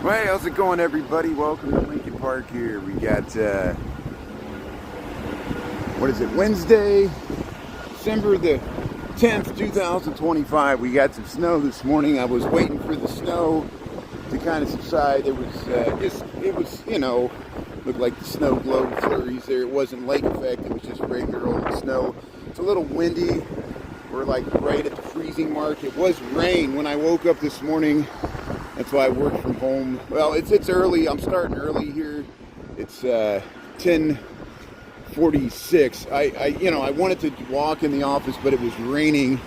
Hey, how's it going, everybody? Welcome to Lincoln Park here. We got, what is it, Wednesday, December the 10th, 2025. We got some snow this morning. I was waiting for the snow to kind of subside. It was, looked like the snow globe flurries there. It wasn't lake effect. It was just regular old snow. It's a little windy. We're like right at the freezing mark. It was rain when I woke up this morning. That's why I work from home. Well, it's early. I'm starting early here. It's 10:46. I wanted to walk in the office, but it was raining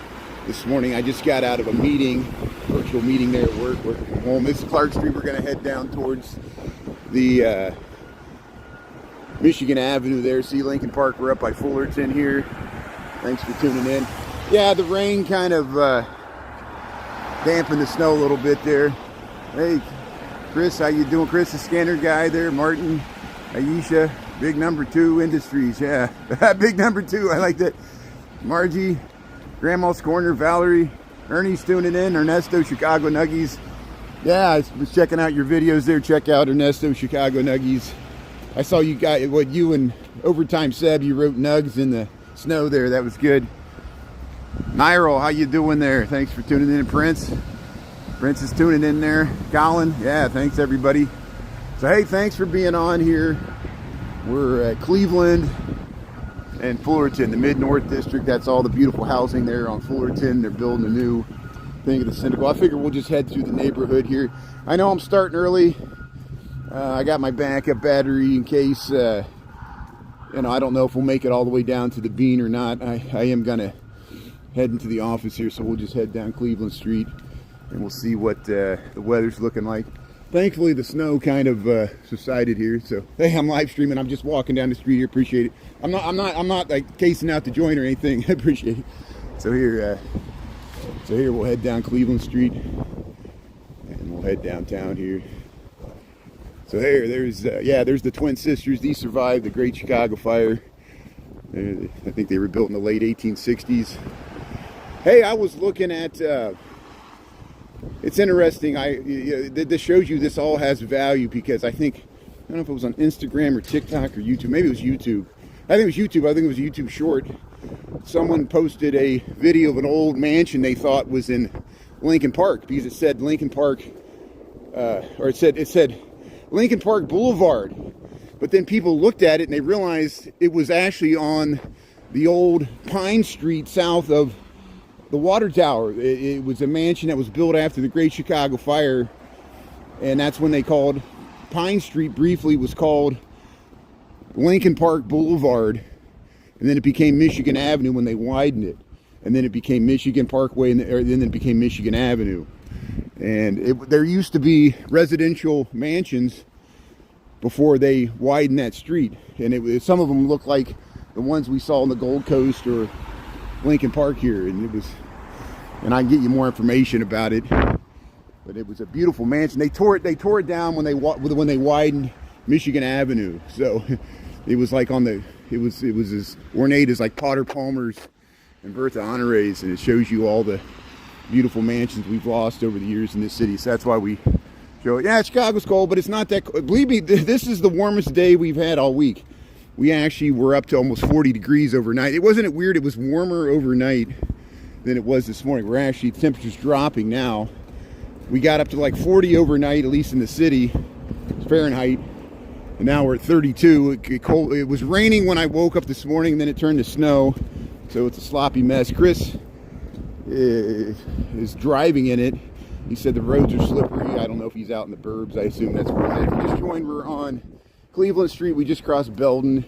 this morning. I just got out of a meeting, virtual meeting there at work, working from home. This is Clark Street. We're going to head down towards the Michigan Avenue there. See Lincoln Park. We're up by Fullerton here. Thanks for tuning in. Yeah, the rain kind of dampened the snow a little bit there. Hey, Chris, how you doing? Chris, the scanner guy there. Martin, Aisha, Big Number 2 Industries. Yeah, Big Number 2. I like that. Margie, Grandma's Corner, Valerie, Ernie's tuning in. Ernesto, Chicago Nuggies. Yeah, I was checking out your videos there. Check out Ernesto, Chicago Nuggies. I saw you got what you and Overtime Seb, you wrote Nugs in the snow there. That was good. Nyril, how you doing there? Thanks for tuning in. Prince is tuning in there. Colin, yeah, thanks everybody. So hey, thanks for being on here. We're at Cleveland and Fullerton, the Mid-North District. That's all the beautiful housing there on Fullerton. They're building a new thing at the Synagogue. I figure we'll just head through the neighborhood here. I know I'm starting early. I got my backup battery in case, I don't know if we'll make it all the way down to the Bean or not. I am gonna head into the office here, so we'll just head down Cleveland Street and we'll see what the weather's looking like. Thankfully, the snow kind of subsided here. So hey, I'm live streaming. I'm just walking down the street here. Appreciate it. I'm not like casing out the joint or anything. I appreciate it. So here we'll head down Cleveland Street and we'll head downtown here. So there's the twin sisters. These survived the Great Chicago Fire. I think they were built in the late 1860s. Hey, I was looking at. It's interesting. This shows you this all has value because I don't know if it was on Instagram or TikTok or YouTube. Maybe it was YouTube. I think it was YouTube. I think it was a YouTube short. Someone posted a video of an old mansion they thought was in Lincoln Park because it said Lincoln Park, or it said Lincoln Park Boulevard. But then people looked at it and they realized it was actually on the old Pine Street south of the water tower. It was a mansion that was built after the Great Chicago Fire, and that's when they called Pine Street briefly was called Lincoln Park Boulevard, and then it became Michigan Avenue when they widened it, and then it became Michigan Parkway, and then it became Michigan Avenue. And there used to be residential mansions before they widened that street, and some of them looked like the ones we saw on the Gold Coast or Lincoln Park here, and I can get you more information about it. But it was a beautiful mansion. They tore it down when they widened Michigan Avenue. So it was like it was as ornate as like Potter Palmer's and Bertha Honore's, and it shows you all the beautiful mansions we've lost over the years in this city. So that's why we show it. Yeah, Chicago's cold, but it's not that cold. Believe me, this is the warmest day we've had all week. We actually were up to almost 40 degrees overnight. It wasn't weird. It was warmer overnight than it was this morning. We're actually, temperature's dropping now. We got up to like 40 overnight, at least in the city, Fahrenheit. And now we're at 32. It was raining when I woke up this morning, and then it turned to snow. So it's a sloppy mess. Chris is driving in it. He said the roads are slippery. I don't know if he's out in the burbs. I assume that's where we're just joined. We're on Cleveland Street. We just crossed Belden.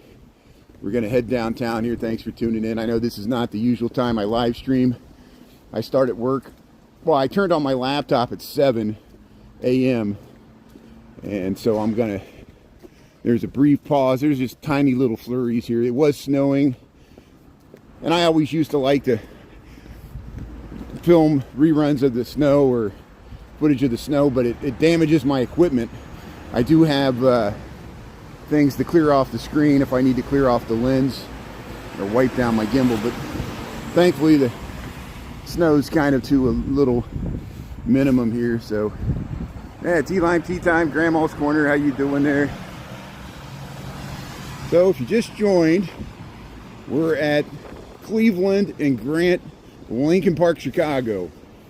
We're going to head downtown here. Thanks for tuning in. I know this is not the usual time I live stream. I start at work. Well, I turned on my laptop at 7 a.m. And so there's a brief pause. There's just tiny little flurries here. It was snowing. And I always used to like to film reruns of the snow or footage of the snow, but it damages my equipment. I do have things to clear off the screen if I need to clear off the lens or wipe down my gimbal, but thankfully the snow's kind of to a little minimum here, so Yeah, tea lime, tea time, Grandma's Corner. How you doing there? So if you just joined, we're at Cleveland and Grant, Lincoln Park, Chicago.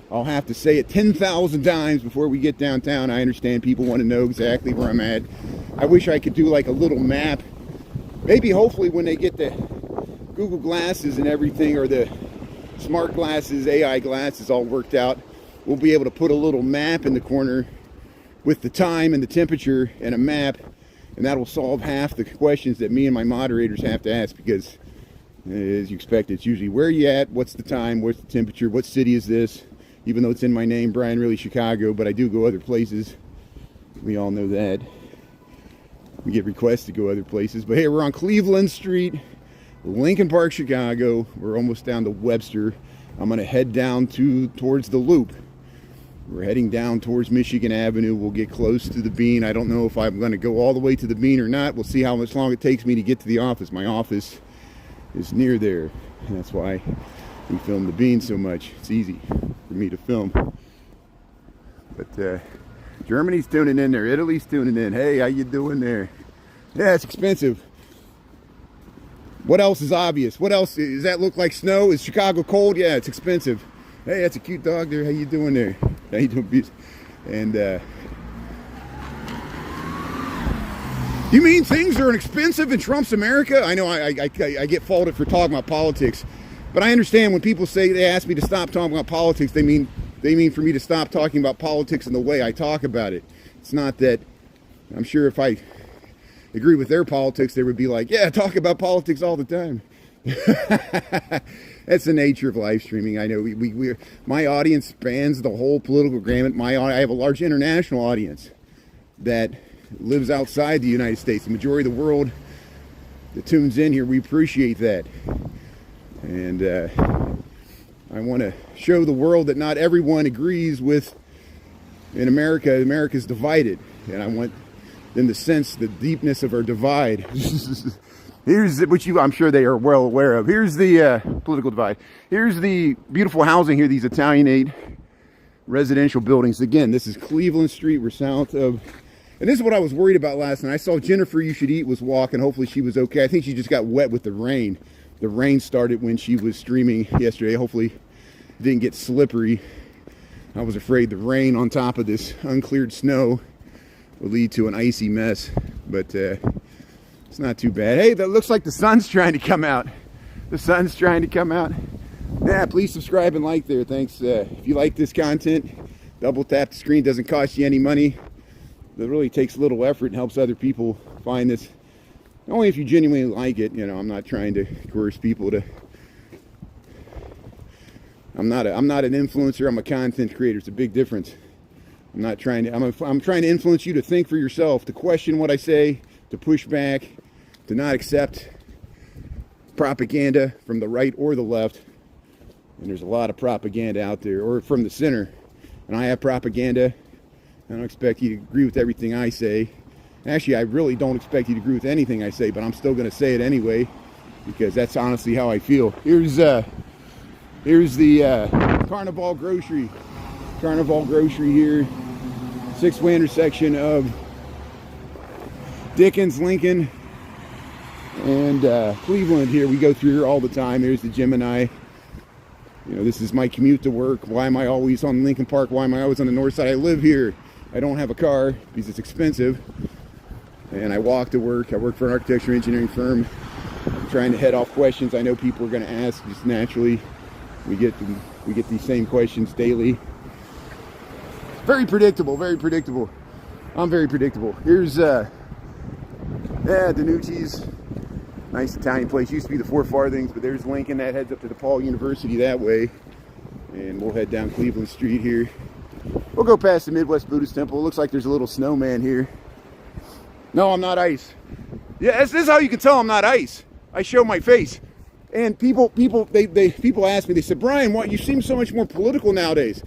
I'll have to say it 10,000 times before we get downtown. I understand people want to know exactly where I'm at. I wish I could do like a little map. Maybe hopefully when they get the Google glasses and everything, or the smart glasses, AI glasses all worked out, we'll be able to put a little map in the corner with the time and the temperature and a map, and that will solve half the questions that me and my moderators have to ask, because as you expect, it's usually where are you at, what's the time, what's the temperature, what city is this, even though it's in my name, Brian, really Chicago, but I do go other places. We all know that. We get requests to go other places, but hey, we're on Cleveland Street, Lincoln Park, Chicago. We're almost down to Webster. I'm gonna head down towards the Loop. We're heading down towards Michigan Avenue. We'll get close to the Bean. I don't know if I'm going to go all the way to the Bean or not. We'll see how much long it takes me to get to the office. My office is near there. And that's why we film the Bean so much. It's easy for me to film. But Germany's tuning in there. Italy's tuning in. Hey, how you doing there? Yeah, it's expensive. What else is obvious? What else? Does that look like snow? Is Chicago cold? Yeah, it's expensive. Hey, that's a cute dog there. How you doing there? How you doing? And you mean things are expensive in Trump's America? I know I get faulted for talking about politics, but I understand when people say, they ask me to stop talking about politics, they mean for me to stop talking about politics in the way I talk about it. It's not that, I'm sure if I agree with their politics, they would be like, yeah, talk about politics all the time. That's the nature of live streaming. I know my audience spans the whole political gamut. I have a large international audience that lives outside the United States. The majority of the world that tunes in here, we appreciate that. And I want to show the world that not everyone agrees with in America. America's divided, and I want them to sense the deepness of our divide. Here's which I'm sure they are well aware of. Here's the political divide. Here's the beautiful housing here, these Italianate residential buildings. Again, this is Cleveland Street. We're south of, and this is what I was worried about last night. I saw Jennifer You Should Eat was walking. Hopefully she was okay. I think she just got wet with the rain. The rain started when she was streaming yesterday. Hopefully it didn't get slippery. I was afraid the rain on top of this uncleared snow would lead to an icy mess, but it's not too bad. Hey, that looks like the sun's trying to come out. The sun's trying to come out. Yeah, please subscribe and like there. Thanks. If you like this content, double tap the screen. Doesn't cost you any money. It really takes little effort and helps other people find this. Only if you genuinely like it. You know, I'm not trying to coerce people to. I'm not an influencer. I'm a content creator. It's a big difference. I'm not trying to. I'm trying to influence you to think for yourself, to question what I say, to push back, to not accept propaganda from the right or the left. And there's a lot of propaganda out there, or from the center. And I have propaganda. I don't expect you to agree with everything I say. Actually, I really don't expect you to agree with anything I say, but I'm still going to say it anyway, because that's honestly how I feel. Here's the Carnival Grocery. Carnival Grocery here. Six-way intersection of Dickens, Lincoln, and Cleveland here. We go through here all the time. There's the Gemini. You know, this is my commute to work. Why am I always on Lincoln Park? Why am I always on the north side? I live here. I don't have a car because it's expensive. And I walk to work. I work for an architecture engineering firm. I'm trying to head off questions I know people are going to ask. Just naturally, we get these same questions daily. Very predictable, very predictable. I'm very predictable. Here's Danucci's. Nice Italian place. Used to be the Four Farthings, but there's Lincoln. That heads up to DePaul University that way. And we'll head down Cleveland Street here. We'll go past the Midwest Buddhist Temple. It looks like there's a little snowman here. No, I'm not ice. Yeah, this is how you can tell I'm not ice. I show my face. And people ask me, they said, Brian, why you seem so much more political nowadays?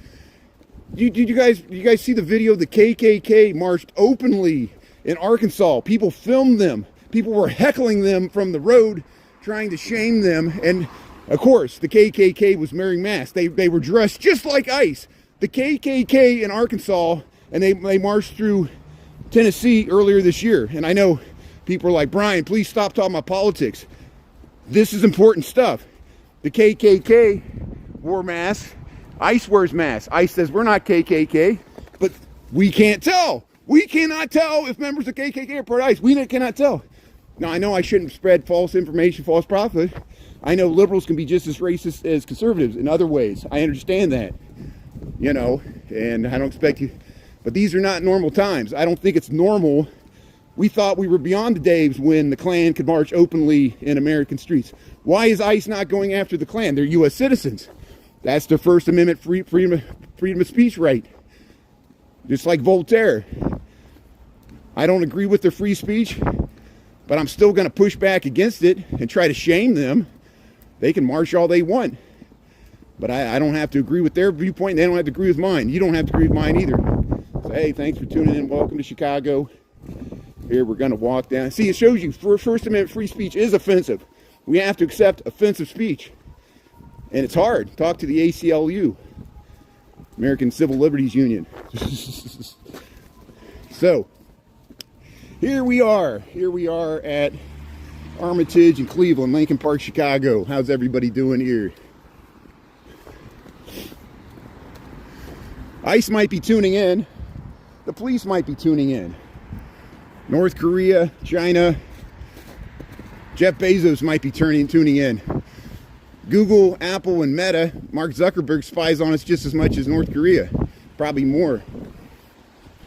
Did you guys see the video? The KKK marched openly in Arkansas. People filmed them. People were heckling them from the road, trying to shame them. And of course, the KKK was wearing masks. They were dressed just like ICE. The KKK in Arkansas And they marched through Tennessee earlier this year. And I know people are like, Brian, please stop talking about politics. This is important stuff. The KKK wore masks. ICE wears masks. ICE says we're not KKK, but we can't tell. We cannot tell if members of KKK are part of ICE. We cannot tell. Now, I know I shouldn't spread false information, false prophet. I know liberals can be just as racist as conservatives in other ways. I understand that, you know, and I don't expect you. But these are not normal times. I don't think it's normal. We thought we were beyond the days when the Klan could march openly in American streets. Why is ICE not going after the Klan? They're U.S. citizens. That's their First Amendment freedom of speech right. Just like Voltaire. I don't agree with their free speech, but I'm still going to push back against it and try to shame them. They can march all they want. But I don't have to agree with their viewpoint. They don't have to agree with mine. You don't have to agree with mine either. So, hey, thanks for tuning in. Welcome to Chicago. Here, we're going to walk down. See, it shows you First Amendment free speech is offensive. We have to accept offensive speech. And it's hard. Talk to the ACLU, American Civil Liberties Union. So, here we are. Here we are at Armitage and Cleveland, Lincoln Park, Chicago. How's everybody doing here? ICE might be tuning in. The police might be tuning in. North Korea, China, Jeff Bezos might be tuning in. Google, Apple, and Meta, Mark Zuckerberg spies on us just as much as North Korea, probably more.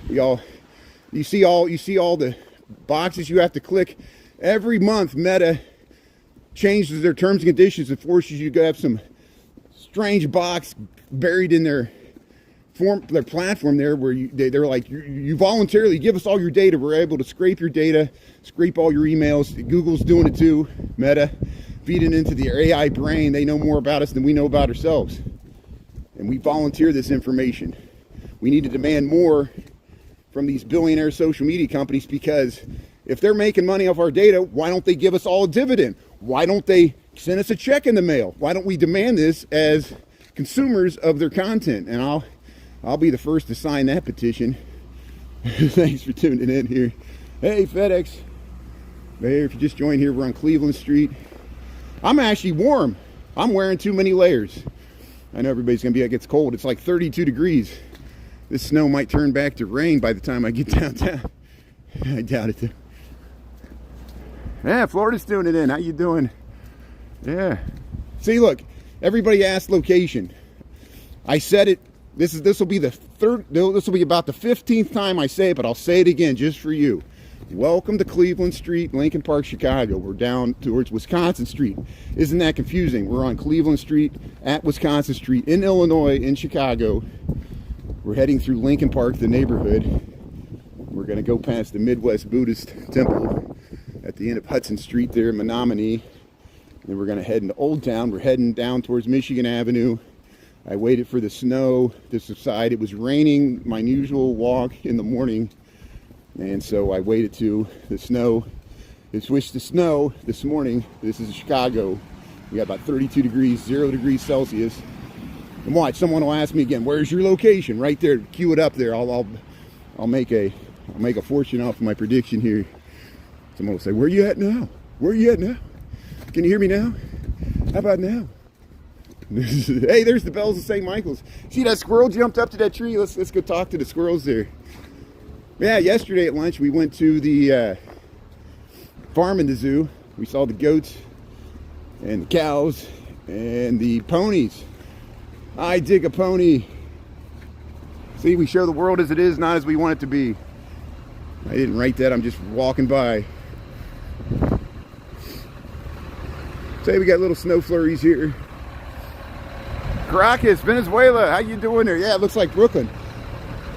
You see all the boxes you have to click. Every month, Meta changes their terms and conditions and forces you to have some strange box buried in their platform there, where they're like, you voluntarily give us all your data. We're able to scrape your data, scrape all your emails. Google's doing it too. Meta, feeding into the AI brain. They know more about us than we know about ourselves, and we volunteer this information. We need to demand more from these billionaire social media companies, because if they're making money off our data, why don't they give us all a dividend? Why don't they send us a check in the mail? Why don't we demand this as consumers of their content? And I'll be the first to sign that petition. Thanks for tuning in here. Hey, FedEx. Hey, if you just joined here, we're on Cleveland Street. I'm actually warm. I'm wearing too many layers. I know everybody's going to be like, it's cold. It's like 32 degrees. This snow might turn back to rain by the time I get downtown. I doubt it, though. Yeah, Florida's tuning in. How you doing? Yeah. See, look, everybody asked location. I said it. This will be the third. This will be about the 15th time I say it, but I'll say it again just for you. Welcome to Cleveland Street, Lincoln Park, Chicago. We're down towards Wisconsin Street. Isn't that confusing? We're on Cleveland Street at Wisconsin Street in Illinois, in Chicago. We're heading through Lincoln Park, the neighborhood. We're going to go past the Midwest Buddhist Temple at the end of Hudson Street there in Menominee. Then we're going to head into Old Town. We're heading down towards Michigan Avenue. I waited for the snow to subside. It was raining my usual walk in the morning, and so I waited to the snow. It switched to snow this morning. This is Chicago. We got about 32 degrees, 0 degrees Celsius. And watch, someone will ask me again, where's your location? Right there, cue it up there. I'll make a fortune off of my prediction here. Someone will say, where are you at now? Where are you at now? Can you hear me now? How about now? Hey, there's the bells of St. Michael's. See, that squirrel jumped up to that tree. Let's go talk to the squirrels there. Yeah, yesterday at lunch we went to the farm in the zoo. We saw the goats and the cows and the ponies. I dig a pony. See, we show the world as it is, not as we want it to be. I didn't write that. I'm just walking by. Say we got little snow flurries here. Caracas, Venezuela, how you doing there? Yeah, it looks like Brooklyn.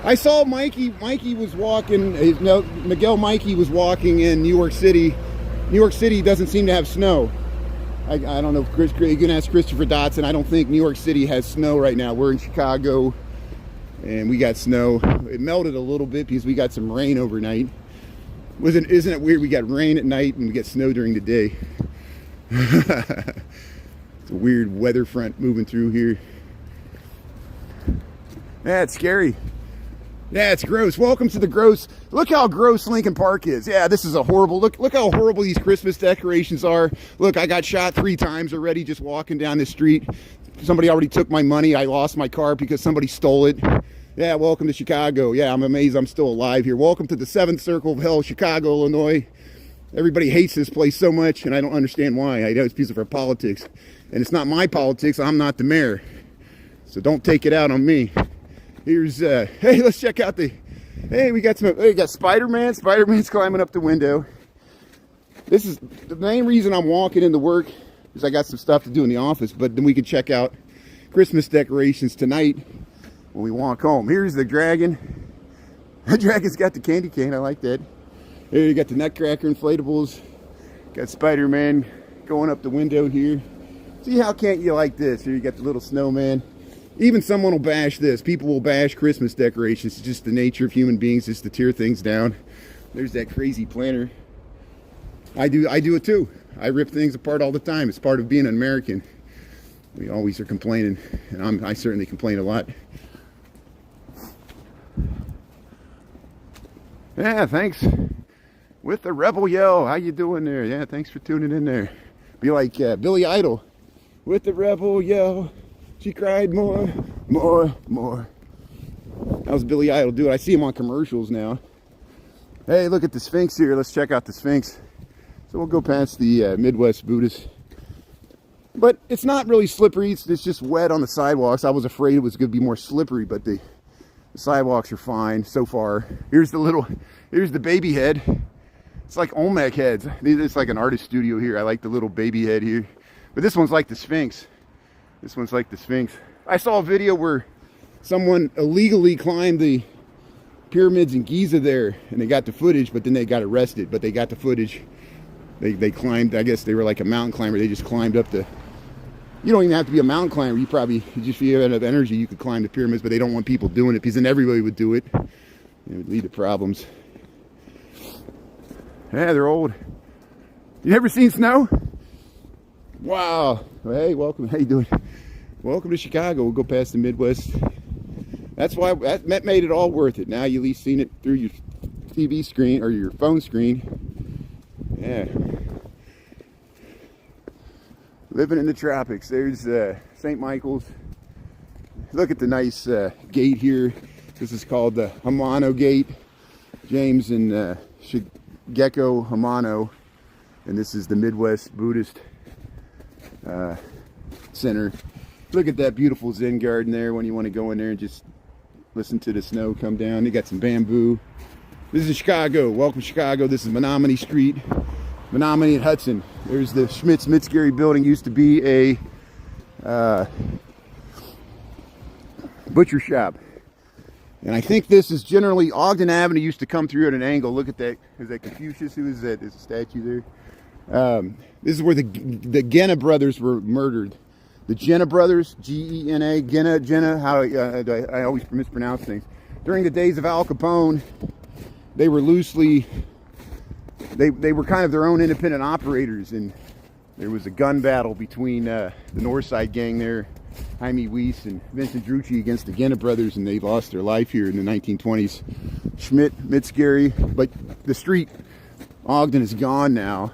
I saw Mikey was walking, Miguel Mikey was walking in New York City. New York City doesn't seem to have snow. I don't know if you can ask Christopher Dotson. I don't think New York City has snow right now. We're in Chicago, and we got snow. It melted a little bit because we got some rain overnight. Isn't it weird? We got rain at night and we get snow during the day. It's a weird weather front moving through here. Yeah, it's scary. Yeah, it's gross. Welcome to the gross. Look how gross Lincoln Park is. Yeah, this is a horrible, look how horrible these Christmas decorations are. Look, I got shot 3 times already just walking down the street. Somebody already took my money. I lost my car because somebody stole it. Yeah, welcome to Chicago. Yeah, I'm amazed I'm still alive here. Welcome to the 7th Circle of Hell, Chicago, Illinois. Everybody hates this place so much, and I don't understand why. I know it's because of our politics. And it's not my politics. I'm not the mayor. So don't take it out on me. Here's, hey, let's check out the, hey, we got Spider-Man. Spider-Man's climbing up the window. This is the main reason I'm walking into work, is I got some stuff to do in the office, but then we can check out Christmas decorations tonight when we walk home. Here's the dragon. The dragon's got the candy cane. I like that. Here you got the Nutcracker inflatables. Got Spider-Man going up the window here. See, how can't you like this? Here you got the little snowman. Even someone will bash this. People will bash Christmas decorations. It's just the nature of human beings, just to tear things down. There's that crazy planner. I do it too. I rip things apart all the time. It's part of being an American. We always are complaining, and I certainly complain a lot. Yeah, thanks. With the Rebel Yell, how you doing there? Yeah, thanks for tuning in there. Be like Billy Idol. With the Rebel Yell, she cried more, more, more. That was Billy Idol, dude. I see him on commercials now. Hey, look at the Sphinx here. Let's check out the Sphinx. So we'll go past the Midwest Buddhist. But it's not really slippery. It's just wet on the sidewalks. I was afraid it was going to be more slippery, but the sidewalks are fine so far. Here's the baby head. It's like Olmec heads. It's like an artist studio here. I like the little baby head here. But this one's like the Sphinx. This one's like the Sphinx. I saw a video where someone illegally climbed the pyramids in Giza there, and they got the footage, but then they got arrested. But they got the footage. They climbed, I guess they were like a mountain climber. They just climbed up the... You don't even have to be a mountain climber. If you have enough energy, you could climb the pyramids, but they don't want people doing it, because then everybody would do it. It would lead to problems. Yeah, they're old. You never seen snow? Wow. Hey, welcome. How you doing? Welcome to Chicago. We'll go past the Midwest. That's why that made it all worth it. Now you at least seen it through your TV screen or your phone screen. Yeah. Living in the tropics. There's St. Michael's. Look at the nice gate here. This is called the Hamano Gate. James and Shigeko Hamano. And this is the Midwest Buddhist Center. Look at that beautiful Zen garden there when you want to go in there and just listen to the snow come down. They got some bamboo. This is Chicago. Welcome to Chicago. This is Menominee Street. Menominee and Hudson. There's the Schmitz-Mitzgary building. Used to be a butcher shop. And I think this is generally Ogden Avenue used to come through at an angle. Look at that. Is that Confucius? Who is that? There's a statue there. This is where the Gena brothers were murdered. The Gena brothers, G-E-N-A, Gena, how I always mispronounce things. During the days of Al Capone, they were loosely, they were kind of their own independent operators, and there was a gun battle between the North Side gang there, Jaime Weiss and Vincent Drucci, against the Gena brothers, and they lost their life here in the 1920s. Schmidt, Mitzgary, but the street, Ogden, is gone now.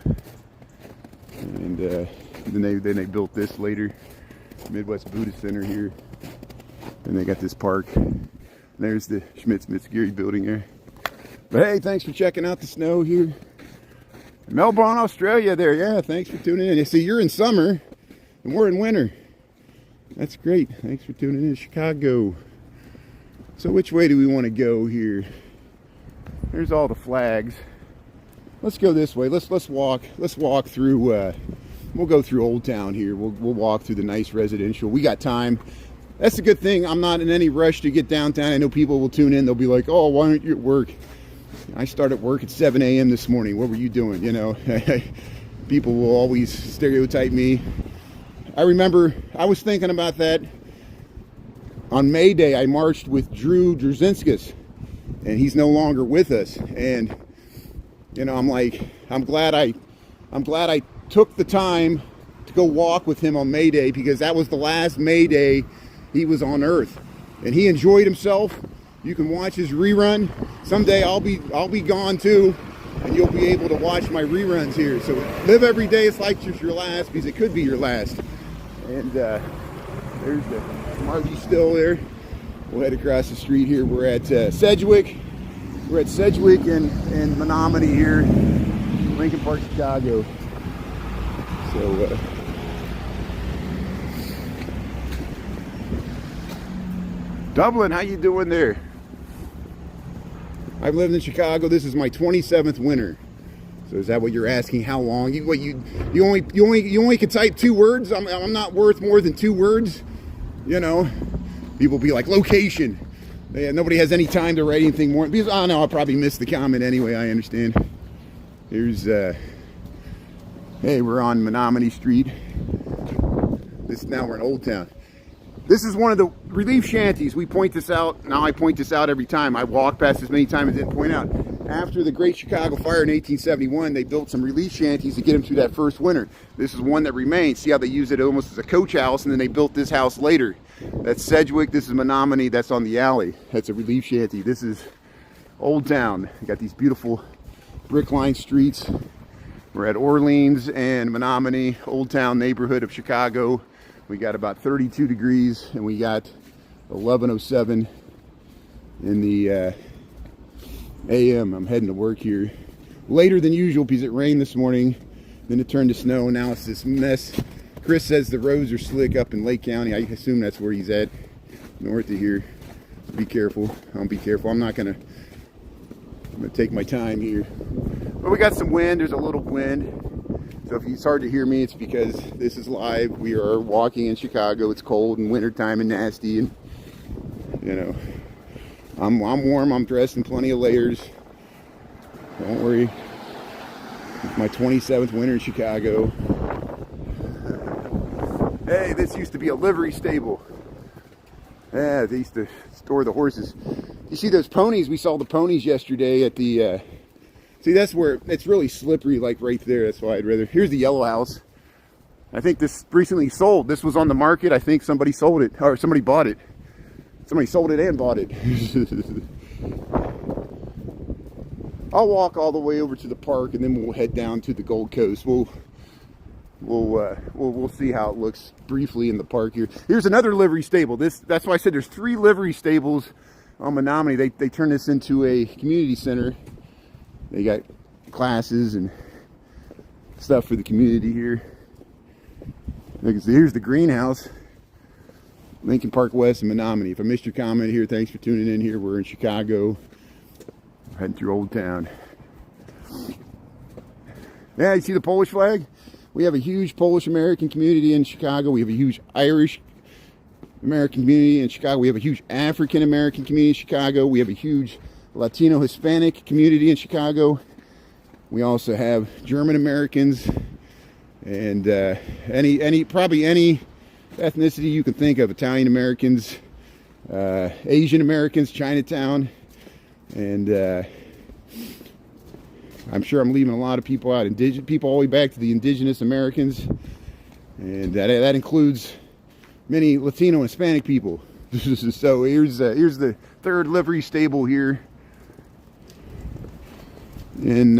And then they built this later, Midwest Buddhist Center here, and they got this park. And there's the Schmitz-Mitzgary building there. But hey, thanks for checking out the snow here. Melbourne, Australia there. Yeah, thanks for tuning in. You see, you're in summer, and we're in winter. That's great. Thanks for tuning in, Chicago. So which way do we want to go here? There's all the flags. Let's go this way. Let's walk through. We'll go through Old Town here. We'll walk through the nice residential. We got time. That's a good thing. I'm not in any rush to get downtown. I know people will tune in. They'll be like, "Oh, why aren't you at work?" I started work at 7 a.m. this morning. What were you doing? You know, people will always stereotype me. I remember I was thinking about that on May Day. I marched with Drew Drzezinskis, and he's no longer with us. And you know, I'm glad I took the time to go walk with him on May Day, because that was the last May Day he was on Earth, and he enjoyed himself. You can watch his rerun. Someday I'll be gone too, and you'll be able to watch my reruns here. So live every day it's like it's your last, because it could be your last. And there's the Margie still there. We'll head across the street here. We're at Sedgwick. We're at Sedgwick and Menominee here, Lincoln Park, Chicago. So Dublin, how you doing there? I've lived in Chicago. This is my 27th winter. So is that what you're asking? How long? You only can type 2 words. I'm not worth more than 2 words. You know, people be like location. Yeah, nobody has any time to write anything more. Because oh no, I'll probably miss the comment anyway. I understand. Here's hey, we're on Menominee Street. Now we're in Old Town. This is one of the relief shanties. We point this out. Now I point this out every time. I walk past this many times and didn't point out. After the Great Chicago Fire in 1871, they built some relief shanties to get them through that first winter. This is one that remains. See how they use it almost as a coach house, and then they built this house later. That's Sedgwick. This is Menominee. That's on the alley. That's a relief shanty. This is Old Town. You got these beautiful brick-lined streets. We're at Orleans and Menominee, Old Town neighborhood of Chicago. We got about 32 degrees, and we got 11:07 in the AM. I'm heading to work here later than usual because it rained this morning, then it turned to snow, and now it's this mess. Chris says the roads are slick up in Lake County. I assume that's where he's at, north of here. Be careful. I'll be careful. I'm gonna take my time here. But we got some wind. There's a little wind. So if it's hard to hear me, it's because this is live. We are walking in Chicago. It's cold and wintertime and nasty, and you know, I'm warm. I'm dressed in plenty of layers. Don't worry. It's my 27th winter in Chicago. Hey, this used to be a livery stable. Yeah, they used to store the horses. You see those ponies? We saw the ponies yesterday at the see, that's where it's really slippery, like right there. That's why I'd rather. Here's the yellow house. I think this recently sold. This was on the market. I think somebody sold it, or somebody bought it. Somebody sold it and bought it. I'll walk all the way over to the park, and then we'll head down to the Gold Coast. We'll see how it looks briefly in the park here. Here's another livery stable. That's why I said there's 3 livery stables on Menominee. They turned this into a community center. They got classes and stuff for the community here. Here's the greenhouse. Lincoln Park West and Menominee. If I missed your comment here, thanks for tuning in here. We're in Chicago. Heading through Old Town. Yeah, you see the Polish flag? We have a huge Polish American community in Chicago. We have a huge Irish American community in Chicago. We have a huge African American community in Chicago. We have a huge Latino Hispanic community in Chicago. We also have German Americans and probably any ethnicity you can think of. Italian Americans, Asian Americans, Chinatown, and I'm sure I'm leaving a lot of people out. Indigenous people all the way back to the indigenous Americans, and that includes many Latino and Hispanic people. So here's the 3rd livery stable here in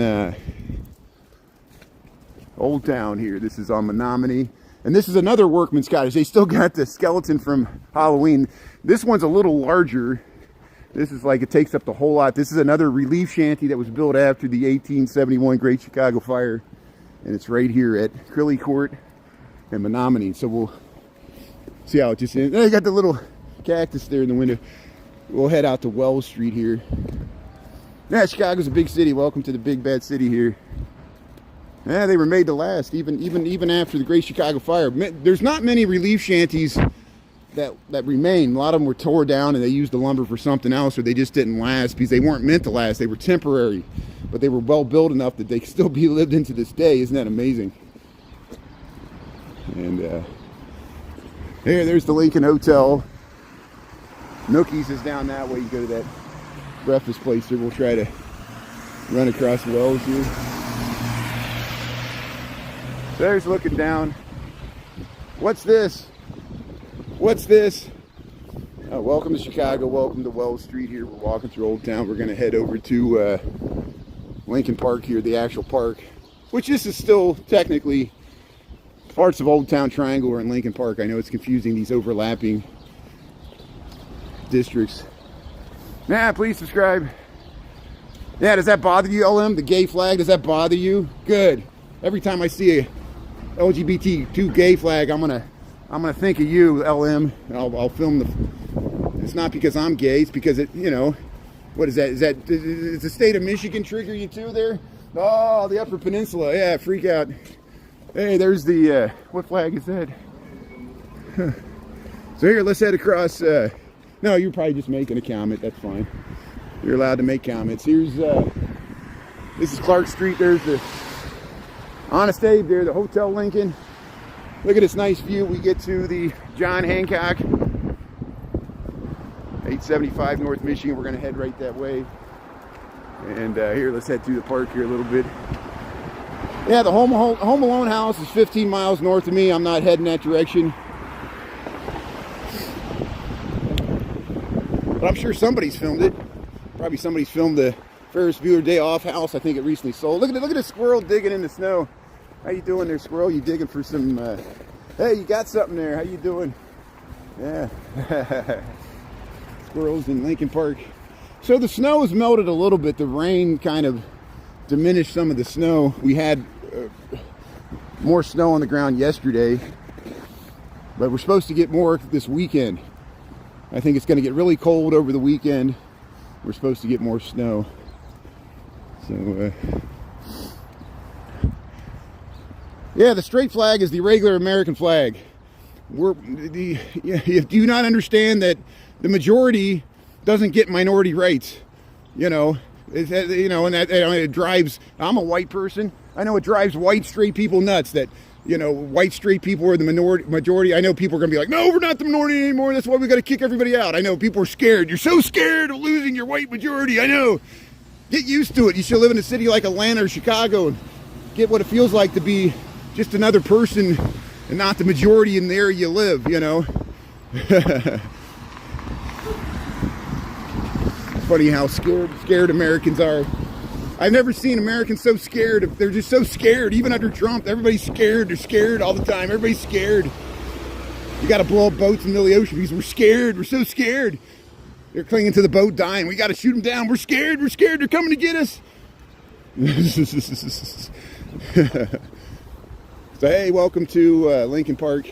Old Town here. This is on Menominee, and this is another workman's cottage. They still got the skeleton from Halloween. This one's a little larger. This is like, it takes up the whole lot. This is another relief shanty that was built after the 1871 Great Chicago Fire, and it's right here at Crilly Court and Menominee. So we'll see how it just ends. They got the little cactus there in the window. We'll head out to Wells Street here. Yeah, Chicago's a big city. Welcome to the big bad city here. Yeah, they were made to last, even after the Great Chicago Fire. There's not many relief shanties that remain. A lot of them were tore down and they used the lumber for something else, or they just didn't last because they weren't meant to last. They were temporary, but they were well built enough that they can still be lived into this day. Isn't that amazing? And there's the Lincoln Hotel. Nookie's is down that way. You go to that breakfast place there. We'll try to run across Wells here. So there's looking down. What's this? What's this? Welcome to Chicago. Welcome to Wells Street here. We're walking through Old Town. We're going to head over to Lincoln Park here, the actual park, which this is still technically parts of Old Town Triangle or in Lincoln Park. I know it's confusing, these overlapping districts. Yeah, please subscribe. Yeah, does that bother you, LM? The gay flag, does that bother you? Good. Every time I see a LGBT2 gay flag, I'm gonna think of you, LM. I'll film the. It's not because I'm gay. It's because it, you know, what is that? Is the state of Michigan trigger you too there? Oh, the Upper Peninsula. Yeah, freak out. Hey, there's the. What flag is that? So here, let's head across. No, you're probably just making a comment. That's fine. You're allowed to make comments. Here's. This is Clark Street. There's the Honest Abe there, the Hotel Lincoln. Look at this nice view. We get to the John Hancock, 875 North Michigan. We're going to head right that way. And here, let's head through the park here a little bit. Yeah, the Home Alone house is 15 miles north of me. I'm not heading that direction. But I'm sure somebody's filmed it. Probably somebody's filmed the Ferris Bueller Day Off house. I think it recently sold. Look at the squirrel digging in the snow. How you doing there, squirrel? You digging for some, hey, you got something there. How you doing? Yeah. Squirrels in Lincoln Park. So the snow has melted a little bit. The rain kind of diminished some of the snow. We had more snow on the ground yesterday, but we're supposed to get more this weekend. I think it's going to get really cold over the weekend. We're supposed to get more snow. So, yeah, the straight flag is the regular American flag. Do you not understand that the majority doesn't get minority rights? You know, and it drives. I'm a white person. I know it drives white straight people nuts that, you know, white straight people are the majority. I know people are going to be like, no, we're not the minority anymore. That's why we got to kick everybody out. I know people are scared. You're so scared of losing your white majority. I know. Get used to it. You should live in a city like Atlanta or Chicago and get what it feels like to be just another person and not the majority in the area you live, you know. Funny how scared Americans are. I've never seen Americans so scared. They're just so scared. Even under Trump, everybody's scared. They're scared all the time. Everybody's scared. You got to blow up boats in the middle of the ocean because we're scared. We're so scared. They're clinging to the boat, dying. We got to shoot them down. We're scared. We're scared. They're coming to get us. So, hey, welcome to Lincoln Park.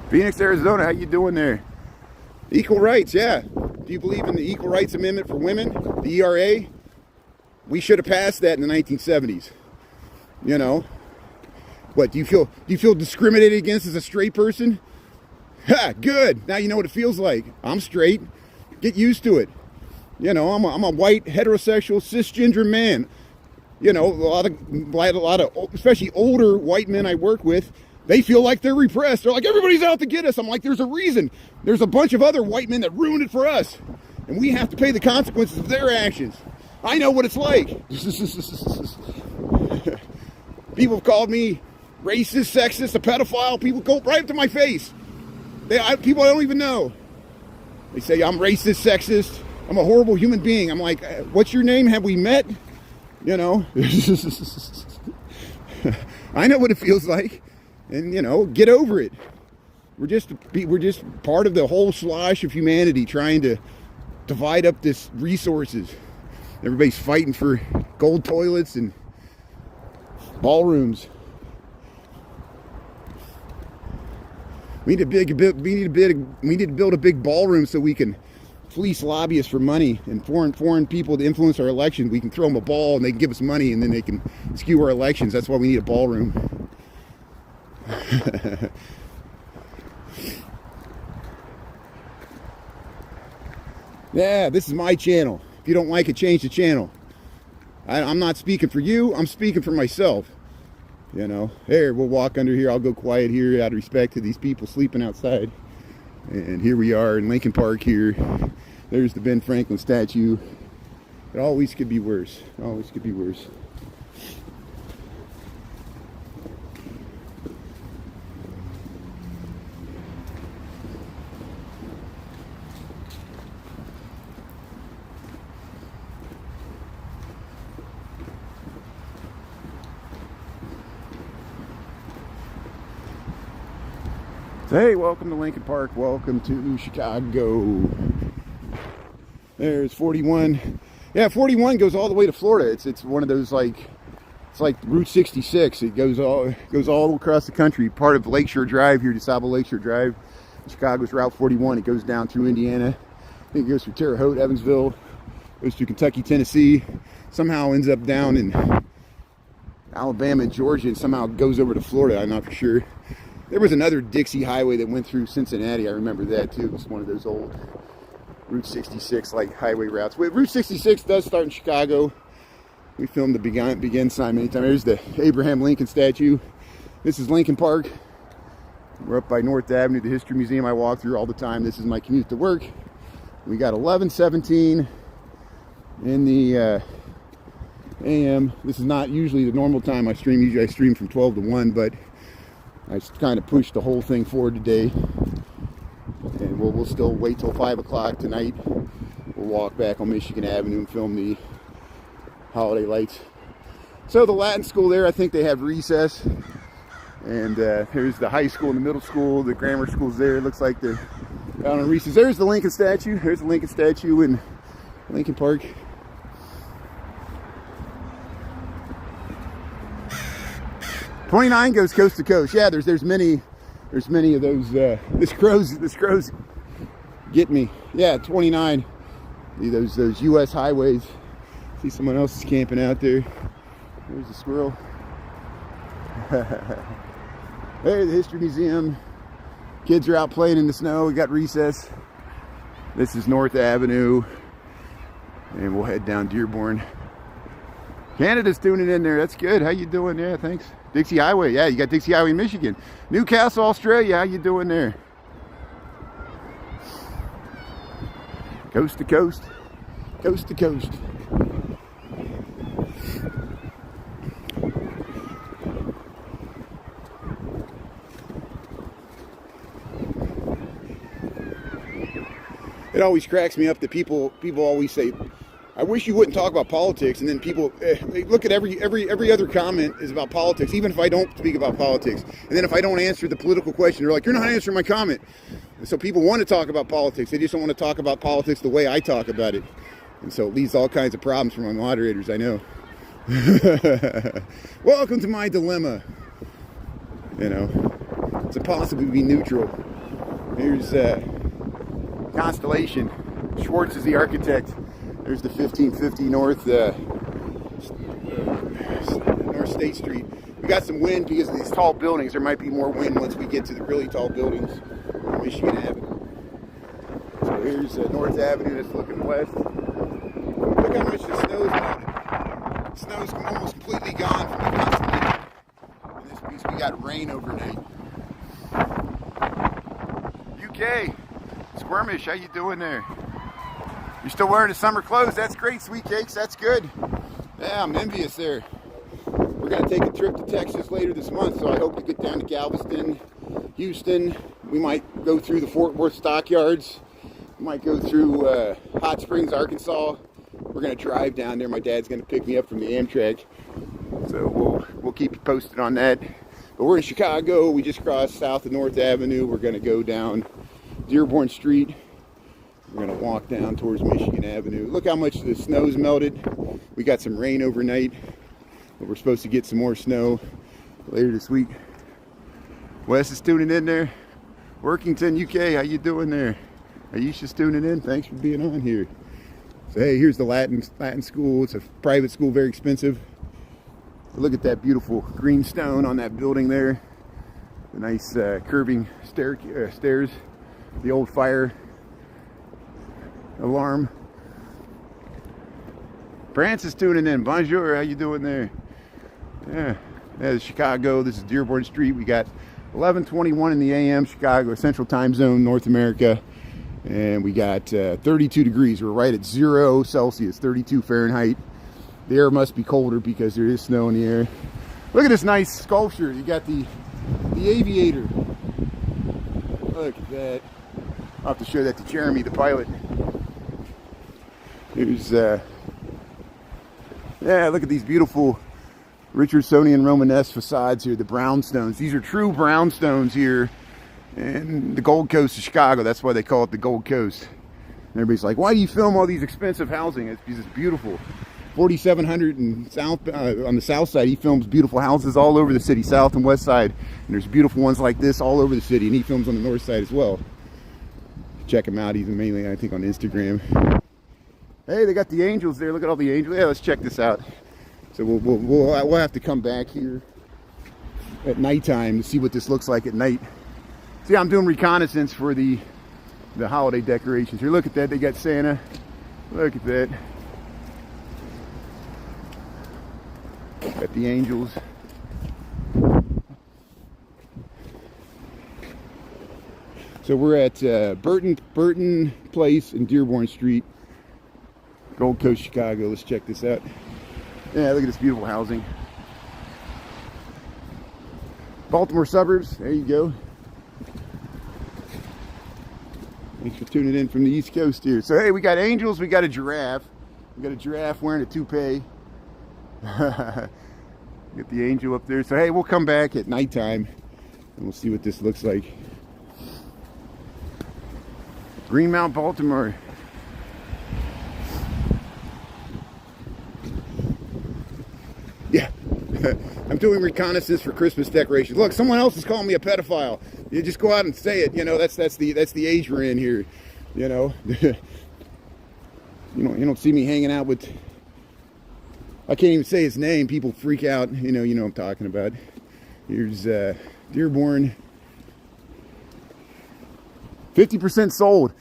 Phoenix, Arizona, how you doing there? Equal rights, yeah. Do you believe in the Equal Rights Amendment for women, the ERA? We should have passed that in the 1970s. You know, what do you feel discriminated against as a straight person? Ha, good. Now you know what it feels like. I'm straight. Get used to it. You know, I'm a white heterosexual cisgender man. You know, a lot of especially older white men I work with. They feel like they're repressed. They're like, everybody's out to get us. I'm like, there's a reason. There's a bunch of other white men that ruined it for us. And we have to pay the consequences of their actions. I know what it's like. People have called me racist, sexist, a pedophile. People go right up to my face. People I don't even know. They say I'm racist, sexist. I'm a horrible human being. I'm like, what's your name? Have we met? You know. I know what it feels like. And, you know, get over it. We're just part of the whole slosh of humanity trying to divide up this resources. Everybody's fighting for gold toilets and ballrooms. We need to build a big ballroom so we can fleece lobbyists for money and foreign people to influence our election. We can throw them a ball and they can give us money and then they can skew our elections. That's why we need a ballroom. Yeah, this is my channel. If you don't like it, change the channel. I'm not speaking for you. I'm speaking for myself. You know, here, we'll walk under here. I'll go quiet here out of respect to these people sleeping outside. And here we are in Lincoln Park here. There's the Ben Franklin statue. It always could be worse. Always could be worse. Hey, welcome to Lincoln Park. Welcome to Chicago. There's 41. Yeah, 41 goes all the way to Florida. It's one of those it's like Route 66. It goes all across the country. Part of Lakeshore Drive here, DeSable Lakeshore Drive. Chicago's Route 41. It goes down through Indiana. I think it goes through Terre Haute, Evansville. Goes through Kentucky, Tennessee. Somehow ends up down in Alabama and Georgia, and somehow goes over to Florida. I'm not for sure. There was another Dixie Highway that went through Cincinnati. I remember that too. It was one of those old Route 66 like highway routes. Route 66 does start in Chicago. We filmed the begin sign many times. There's the Abraham Lincoln statue. This is Lincoln Park. We're up by North Avenue, the History Museum I walk through all the time. This is my commute to work. We got 11:17 in the AM. This is not usually the normal time I stream. Usually I stream from 12 to 1, but I kind of pushed the whole thing forward today, and we'll still wait till 5 o'clock tonight. We'll walk back on Michigan Avenue and film the holiday lights. So the Latin school there, I think they have recess, and here's the high school and the middle school. The grammar school's there. It looks like they're out on recess. There's the Lincoln statue. There's the Lincoln statue in Lincoln Park. .29 goes coast to coast. Yeah, there's many of those. This crow's get me. Yeah, 29. Those U.S. highways. See someone else is camping out there. There's the squirrel. There's the History Museum. Kids are out playing in the snow. We got recess. This is North Avenue, and we'll head down Dearborn. Canada's tuning in there. That's good. How you doing? Yeah, thanks. Dixie Highway. Yeah, you got Dixie Highway in Michigan. Newcastle, Australia. How you doing there? Coast to coast. Coast to coast. It always cracks me up that people always say, I wish you wouldn't talk about politics, and then people look at every other comment is about politics, even if I don't speak about politics. And then if I don't answer the political question, they're like, you're not answering my comment. And so people want to talk about politics. They just don't want to talk about politics the way I talk about it. And so it leads to all kinds of problems for my moderators, I know. Welcome to my dilemma. You know, it's impossible to be neutral. Here's Constellation. Schwartz is the architect. There's the 1550 North State Street. We got some wind because of these tall buildings. There might be more wind once we get to the really tall buildings on Michigan Avenue. So here's North Avenue that's looking west. Look how much the snow's melted. The snow's almost completely gone from the Constellation. In this piece, we got rain overnight. UK, Squirmish, how you doing there? You're still wearing the summer clothes. That's great, sweet cakes. That's good. Yeah, I'm envious there. We're going to take a trip to Texas later this month, so I hope to get down to Galveston, Houston. We might go through the Fort Worth stockyards. We might go through Hot Springs, Arkansas. We're going to drive down there. My dad's going to pick me up from the Amtrak. So we'll keep you posted on that. But we're in Chicago. We just crossed south of North Avenue. We're going to go down Dearborn Street. We're going to walk down towards Michigan Avenue. Look how much the snow's melted. We got some rain overnight, but we're supposed to get some more snow later this week. Wes is tuning in there. Workington, UK, how you doing there? Aisha's tuning in. Thanks for being on here. So hey, here's the Latin school. It's a private school, very expensive. Look at that beautiful green stone on that building there. The nice curving stairs. The old fire alarm. France is tuning in. Bonjour, how you doing there? Yeah, that's Chicago. This is Dearborn Street. We got 11:21 in the AM, Chicago, Central Time Zone, North America. And we got 32 degrees. We're right at 0 Celsius, 32 Fahrenheit. The air must be colder because there is snow in the air. Look at this nice sculpture. You got the aviator. Look at that. I'll have to show that to Jeremy, the pilot. Here's, yeah, look at these beautiful Richardsonian Romanesque facades here, the brownstones. These are true brownstones here in the Gold Coast of Chicago. That's why they call it the Gold Coast. And everybody's like, why do you film all these expensive housing? It's because it's beautiful. 4700 and south on the south side, he films beautiful houses all over the city, south and west side. And there's beautiful ones like this all over the city, and he films on the north side as well. Check him out. He's mainly, I think, on Instagram. Hey, they got the angels there. Look at all the angels. Yeah, let's check this out. So we'll have to come back here at nighttime to see what this looks like at night. See, I'm doing reconnaissance for the holiday decorations here. Look at that. They got Santa. Look at that. Got the angels. So we're at Burton Place in Dearborn Street, Gold Coast, Chicago. Let's check this out. Yeah, look at this beautiful housing. Baltimore suburbs. There you go. Thanks for tuning in from the East Coast here. So hey, we got angels. We got a giraffe. We got a giraffe wearing a toupee. Get the angel up there. So hey, we'll come back at nighttime and we'll see what this looks like. Greenmount, Baltimore. Yeah. I'm doing reconnaissance for Christmas decorations. Look, someone else is calling me a pedophile. You just go out and say it. You know, that's the age we're in here. You know, you don't see me hanging out with. I can't even say his name. People freak out. You know what I'm talking about. Here's Dearborn. 50% sold.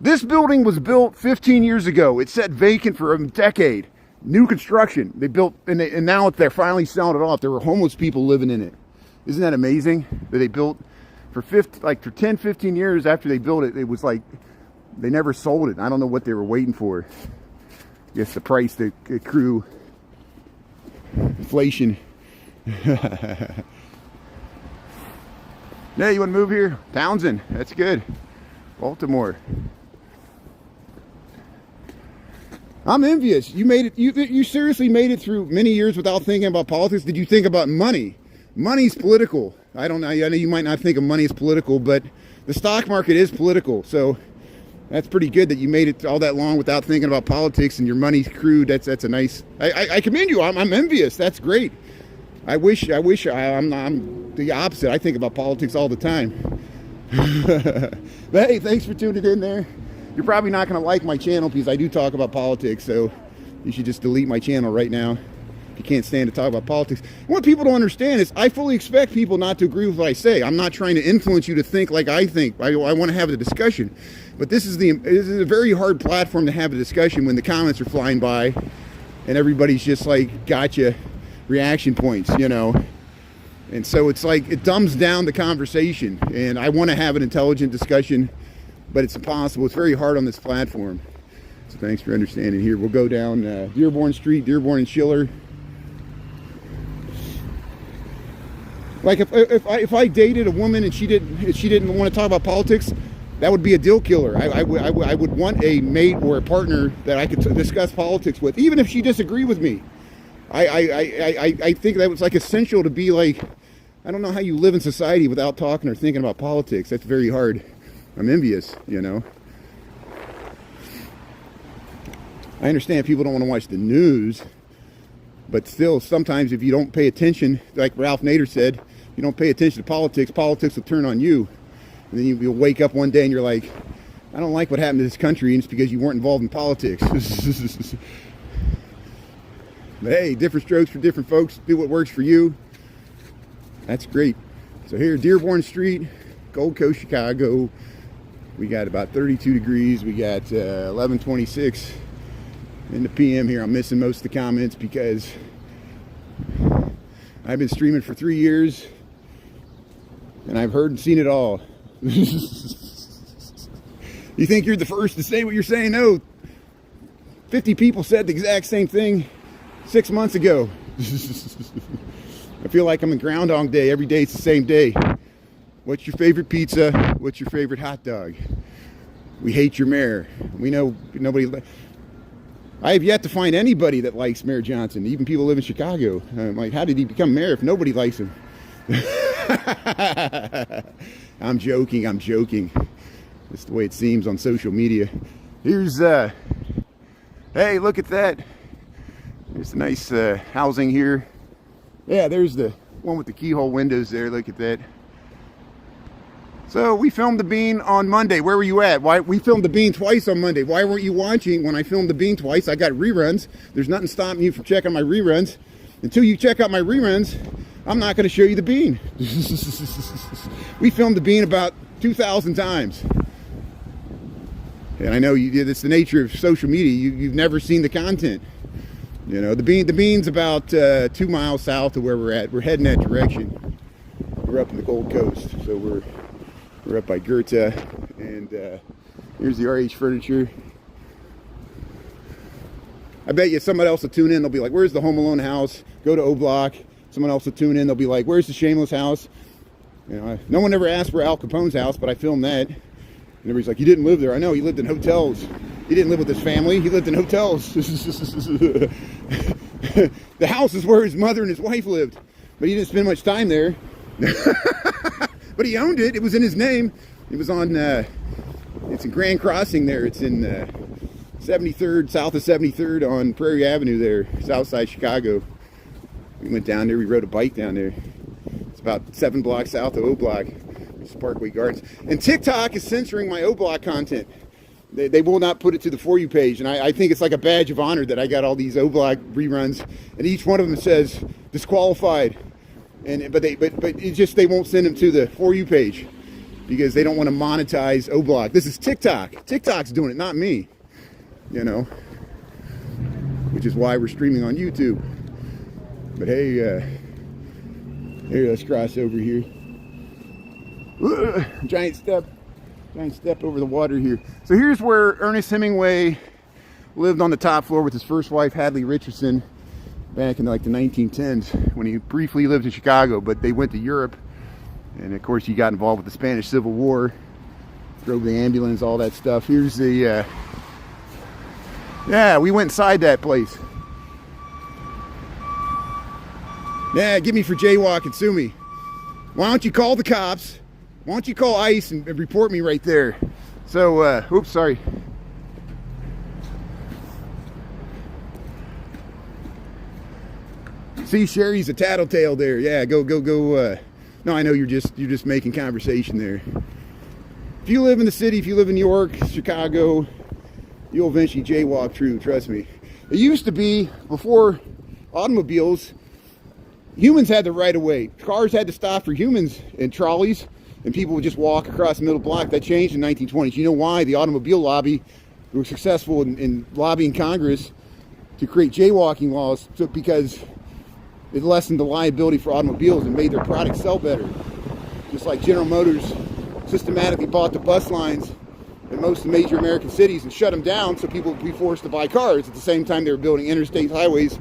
This building was built 15 years ago. It sat vacant for a decade. New construction. They built, and now they're finally selling it off. There were homeless people living in it. Isn't that amazing? That they built for 10, 15 years after they built it. It was like they never sold it. I don't know what they were waiting for. I guess the price that accrue. Inflation. Yeah, you want to move here? Townsend. That's good. Baltimore. I'm envious. You made it. You seriously made it through many years without thinking about politics. Did you think about money? Money's political. I don't know. I know you might not think of money as political, but the stock market is political. So that's pretty good that you made it all that long without thinking about politics and your money's accrued. That's a nice. I commend you. I'm envious. That's great. I wish I'm the opposite. I think about politics all the time. But hey, thanks for tuning in there. You're probably not going to like my channel because I do talk about politics, so you should just delete my channel right now if you can't stand to talk about politics. And what people don't understand is I fully expect people not to agree with what I say. I'm not trying to influence you to think like I think. I want to have a discussion. But this is a very hard platform to have a discussion when the comments are flying by and everybody's just like gotcha reaction points, you know. And so it's like it dumbs down the conversation, and I want to have an intelligent discussion, but it's impossible. It's very hard on this platform. So thanks for understanding here. We'll go down Dearborn Street, Dearborn and Schiller. Like if I dated a woman and she didn't want to talk about politics, that would be a deal killer. I would want a mate or a partner that I could discuss politics with, even if she disagreed with me. I think that was like essential to be like, I don't know how you live in society without talking or thinking about politics. That's very hard. I'm envious, you know. I understand people don't want to watch the news, but still, sometimes if you don't pay attention, like Ralph Nader said, if you don't pay attention to politics, politics will turn on you. And then you'll wake up one day and you're like, I don't like what happened to this country, and it's because you weren't involved in politics. But hey, different strokes for different folks. Do what works for you. That's great. So here, Dearborn Street, Gold Coast, Chicago. We got about 32 degrees. We got 11:26 in the PM here. I'm missing most of the comments because I've been streaming for 3 years and I've heard and seen it all. You think you're the first to say what you're saying? No. 50 people said the exact same thing 6 months ago. I feel like I'm in Groundhog Day. Every day it's the same day. What's your favorite pizza? What's your favorite hot dog? We hate your mayor. We know nobody. I have yet to find anybody that likes Mayor Johnson. Even people who live in Chicago. I'm like, how did he become mayor if nobody likes him? I'm joking. I'm joking. That's the way it seems on social media. Here's hey, look at that. There's a nice housing here. Yeah, there's the one with the keyhole windows there. Look at that. So we filmed The Bean on Monday. Where were you at? Why we filmed The Bean twice on Monday? Why weren't you watching when I filmed The Bean twice? I got reruns. There's nothing stopping you from checking my reruns. Until you check out my reruns, I'm not going to show you The Bean. We filmed The Bean about 2,000 times. And I know it's the nature of social media. You've never seen the content. You know, the Bean's about 2 miles south of where we're at. We're heading that direction. We're up in the Gold Coast, so we're up by Goethe, and here's the RH Furniture. I bet you somebody else will tune in. They'll be like, "Where's the Home Alone house?" Go to O Block. Someone else will tune in. They'll be like, "Where's the Shameless house?" You know, no one ever asked for Al Capone's house, but I filmed that. And everybody's like, "You didn't live there." I know, he lived in hotels. He didn't live with his family. He lived in hotels. The house is where his mother and his wife lived, but he didn't spend much time there. But he owned it. It was in his name. It was on, it's in Grand Crossing there. It's in 73rd, south of 73rd on Prairie Avenue there, south side Chicago. We went down there. We rode a bike down there. It's about 7 blocks south of O Block, which is Parkway Gardens. And TikTok is censoring my O Block content. They will not put it to the For You page. And I think it's like a badge of honor that I got all these O Block reruns. And each one of them says disqualified. But it's just they won't send them to the For You page because they don't want to monetize O Block. This is TikTok. TikTok's doing it, not me. You know, which is why we're streaming on YouTube. But hey, here, let's cross over here. Giant step over the water here. So here's where Ernest Hemingway lived on the top floor with his first wife, Hadley Richardson, back in like the 1910s when he briefly lived in Chicago, but they went to Europe, and of course he got involved with the Spanish Civil War, drove the ambulance, all that stuff. Here's the yeah, we went inside that place. Yeah, get me for jaywalking, sue me. Why don't you call the cops? Why don't you call ICE and report me right there? So oops, sorry. See, Sherry's a tattletale there. Yeah, go. No, I know you're just making conversation there. If you live in the city, if you live in New York, Chicago, you'll eventually jaywalk through. Trust me. It used to be before automobiles, humans had the right of way. Cars had to stop for humans and trolleys, and people would just walk across the middle block. That changed in the 1920s. You know why? The automobile lobby were successful in lobbying Congress to create jaywalking laws, because it lessened the liability for automobiles and made their products sell better. Just like General Motors systematically bought the bus lines in most of the major American cities and shut them down so people would be forced to buy cars. At the same time, they were building interstate highways.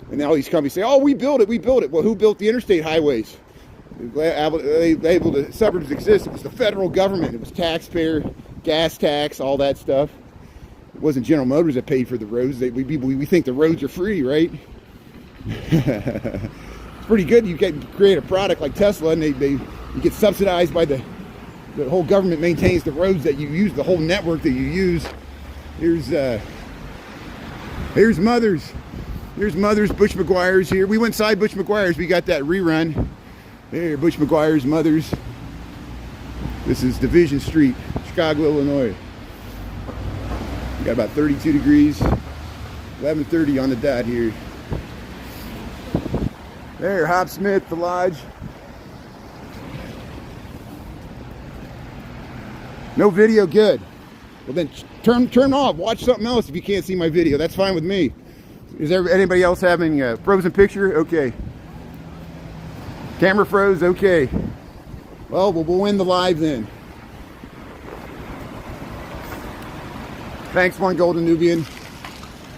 And now these companies say, "Oh, we built it. Well, who built the interstate highways? Able to suburbs exist. It was the federal government. It was taxpayer, gas tax, all that stuff. It wasn't General Motors that paid for the roads. We think the roads are free, right? It's pretty good. You can create a product like Tesla, and you get subsidized by the whole government maintains the roads that you use, the whole network that you use. Here's Mother's. Here's Mother's. Bush McGuire's here. We went inside Bush McGuire's. We got that rerun. There, Bush McGuire's, Mother's. This is Division Street, Chicago, Illinois. We got about 32 degrees. 11:30 on the dot here. There, Hop Smith, the lodge. No video, good. Well then, turn off. Watch something else if you can't see my video. That's fine with me. Is there anybody else having a frozen picture? Okay. Camera froze. Okay. Well, we'll end the live then. Thanks, one golden Nubian.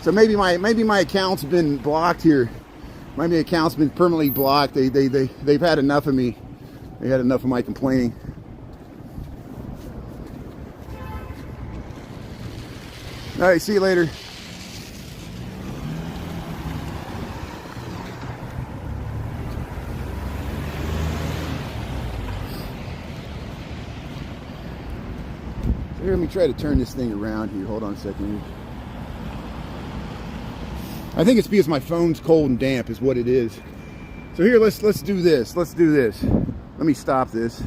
So maybe my account's been blocked here. Maybe my account's been permanently blocked. They've had enough of me. They had enough of my complaining. All right, see you later. So here, let me try to turn this thing around here. Hold on a second. I think it's because my phone's cold and damp is what it is. So here, let's do this. Let's do this. Let me stop this.